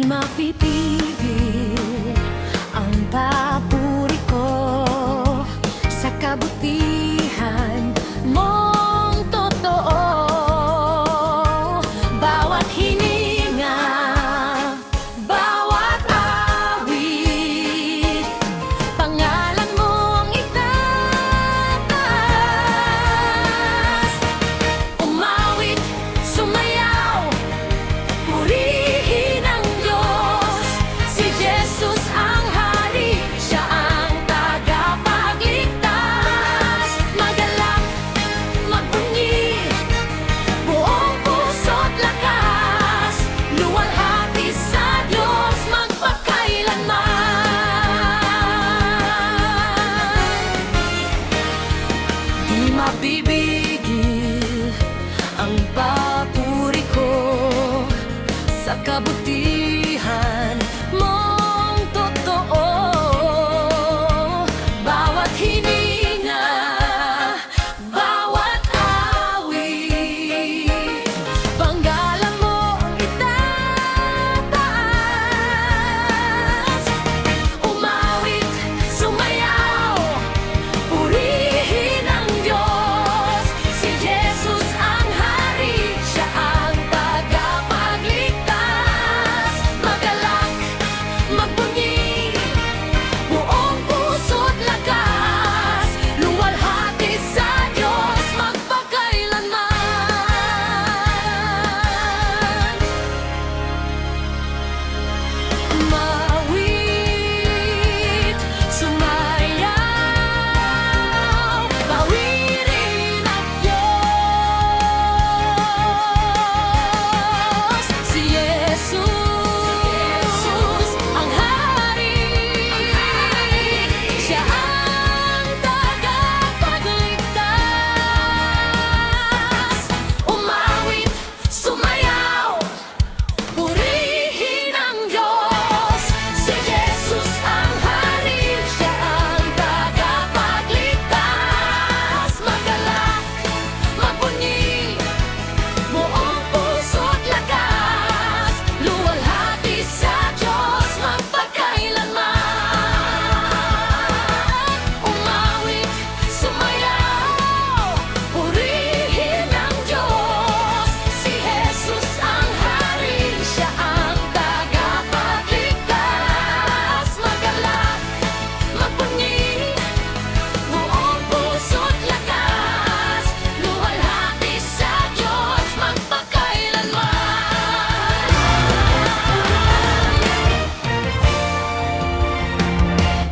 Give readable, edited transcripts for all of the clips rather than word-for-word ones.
mapipigil ang papuri ko sa kabutihan mong totoo. Bawat hininga, bawat awit, pangalan mong itataas. Umawit, sumayaw, purihin ang Diyos. Si Jesus ang hari, siya ang tagapagligtas. Magalak, magbunyi, buong puso't lakas, luwalhati sa Diyos magpakailanman. Di mabibigil ang papuri ko sa kabutihan mong totoo. Bawat hininga, bawat awit, panggalang mo ang itataas. Umawit, sumayaw, purihin ang Diyos. Si Jesus ang hari, siya ang tagapagligtas. Magalak, magbunyi, buong puso't lakas, luwalhati sa Diyos magpakailanman. Mawit, sumayaw, bawirin ang Diyos. Si Jesus ang hari, siya ang tagapagligtas. Umawit, sumayaw, purihin ang Diyos. Si Jesus ang hari, siya ang tagapagligtas. Magalak, magbunyi, buong puso't lakas, luwalhati sa Diyos magpakailanman. Umawit, sumayaw, purihin ang Diyos. Si Jesus ang hari, siya ang tagapagligtas. Magalak, magbunyi, buong puso't lakas, luwalhati sa Diyos magpakailanman.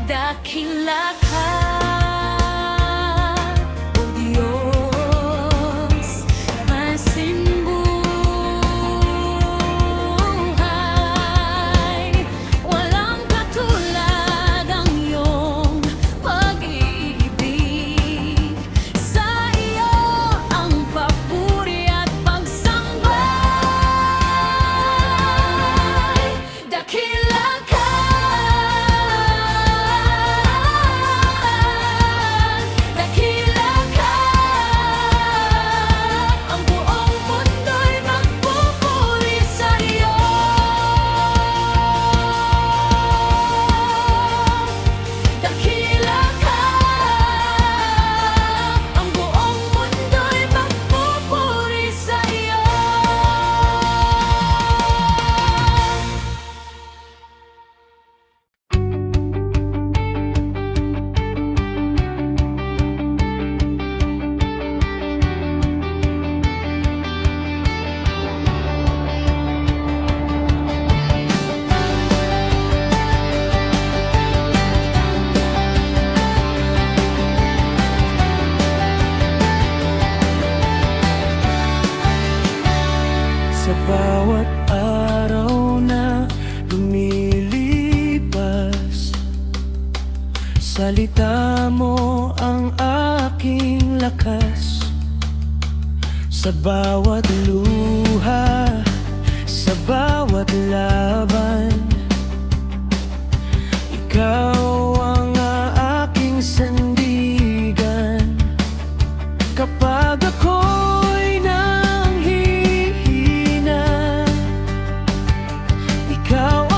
Dakila ka, O Diyos, masinbuhay. Walang katulad ang iyong pag-ibig. Sa iyo ang papuri at pagsambay. Dakila ka, dakila ka, ang buong mundo'y magpupuri sa iyo. Dakila ka, ang buong mundo'y magpupuri sa iyo. Sa bawat araw na lumilipas, salita mo ang aking lakas. Sa bawat luha, sa bawat laban, ikaw ang aking sandigan. Kapag ako'y nanghihina, ikaw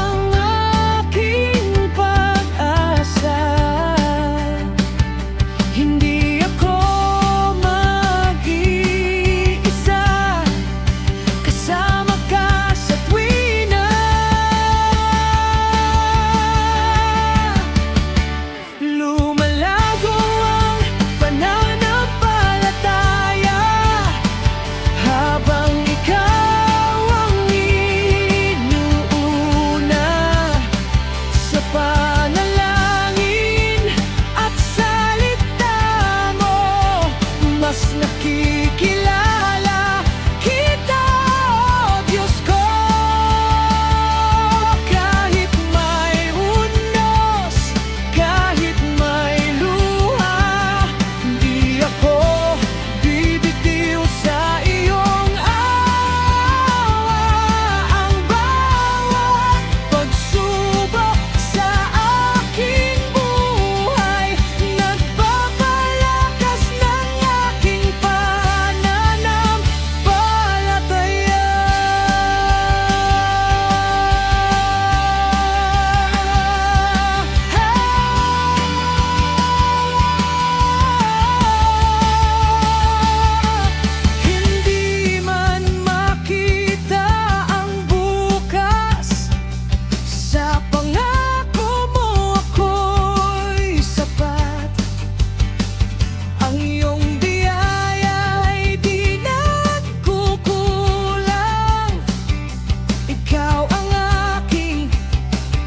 ikaw ang aking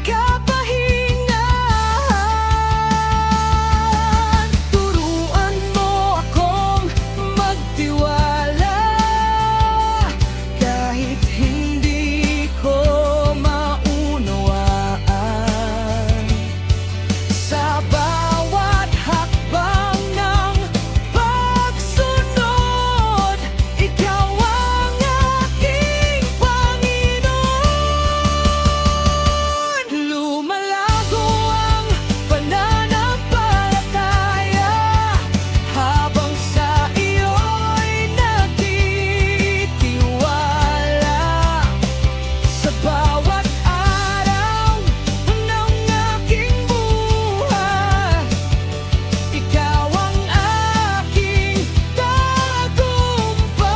kapahingahan. Turuan mo akong magtiwala kahit hindi ko maunawaan. Sa bawat hakbang ng pagsunod, ikaw ang aking Panginoon. Lumalago ang pananampalataya habang sa iyo'y nagtitiwala. Sa bawat araw ng aking buhay, ikaw ang aking tagumpay.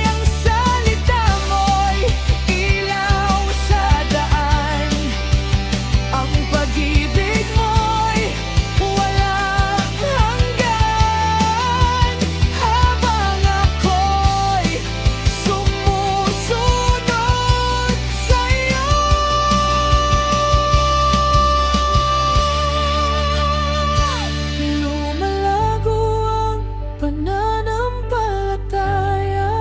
Ang salita mo'y ilaw sa daan, ang pag-ibig mo'y walang hanggan. Habang ako'y sumusunod sa'yo, lumalago ang pananampalataya.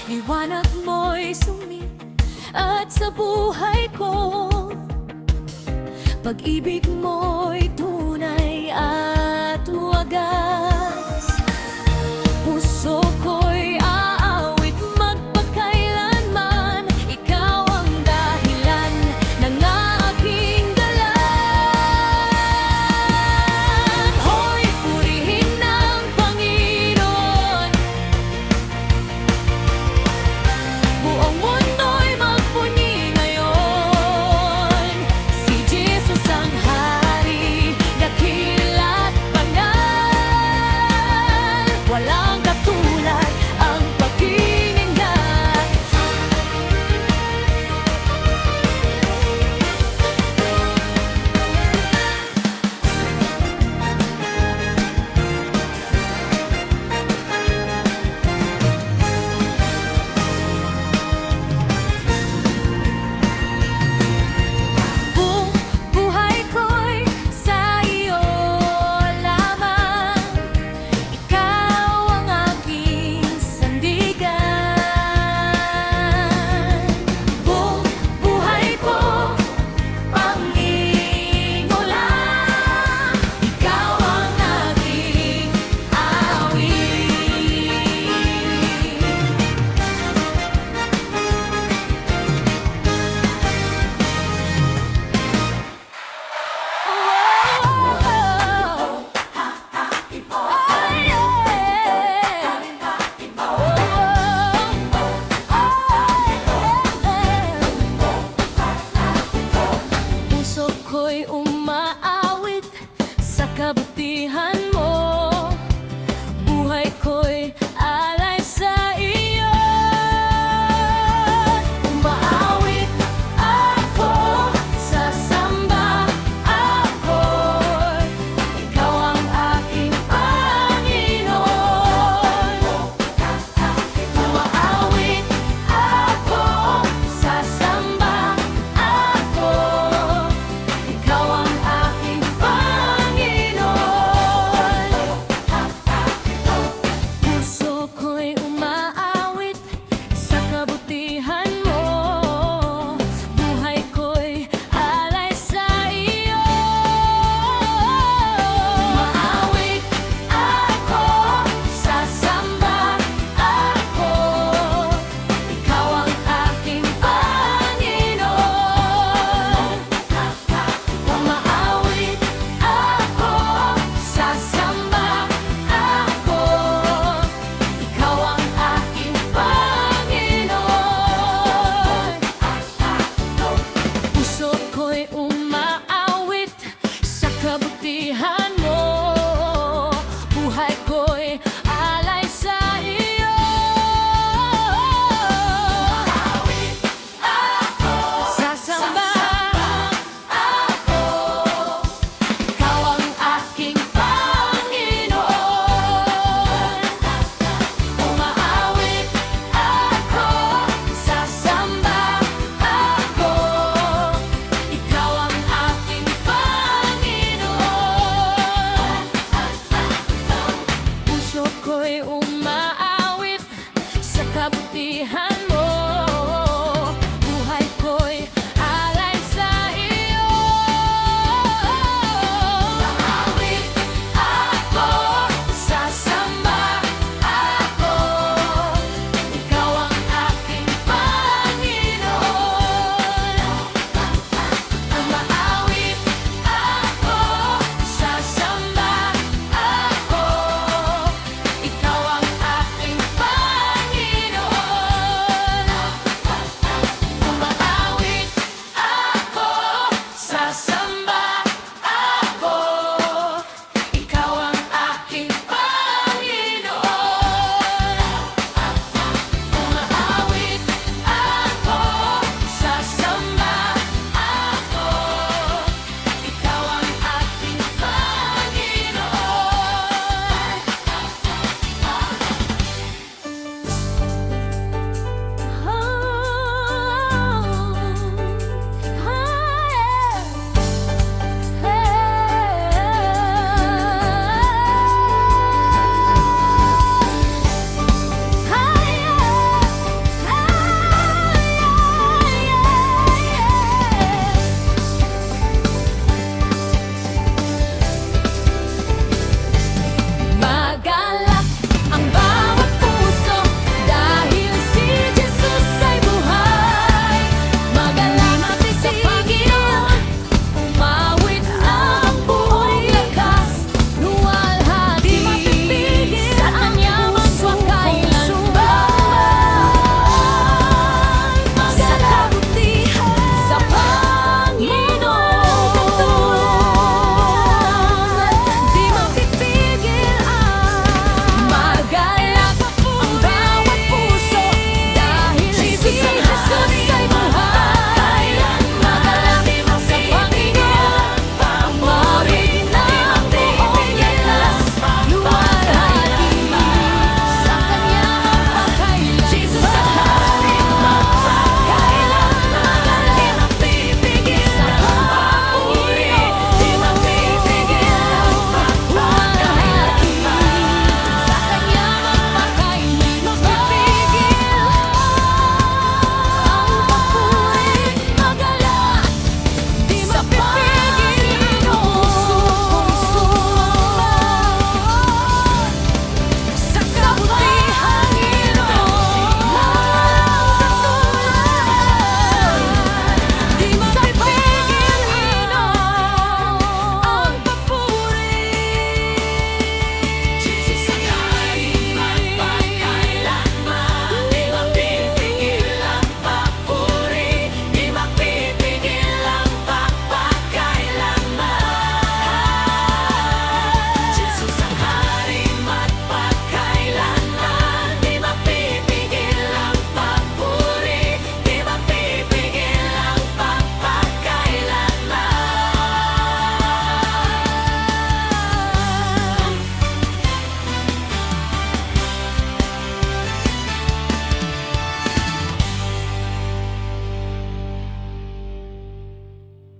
Liwanag mo'y sumit at sa buhay ko, pag-ibig mo'y tunay at wagas. Puso ko'y aawit magpakailanman, ikaw ang dahilan ng aking galan. Hoy, purihin ng Panginoon, buong mundo'y magpuni ngayon. Si Jesus ang Hari, dakila't banal.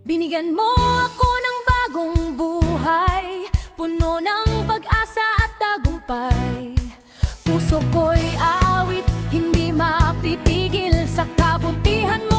Binigyan mo ako ng bagong buhay, puno ng pag-asa at tagumpay. Puso ko'y awit, hindi mapipigil sa kabutihan mo.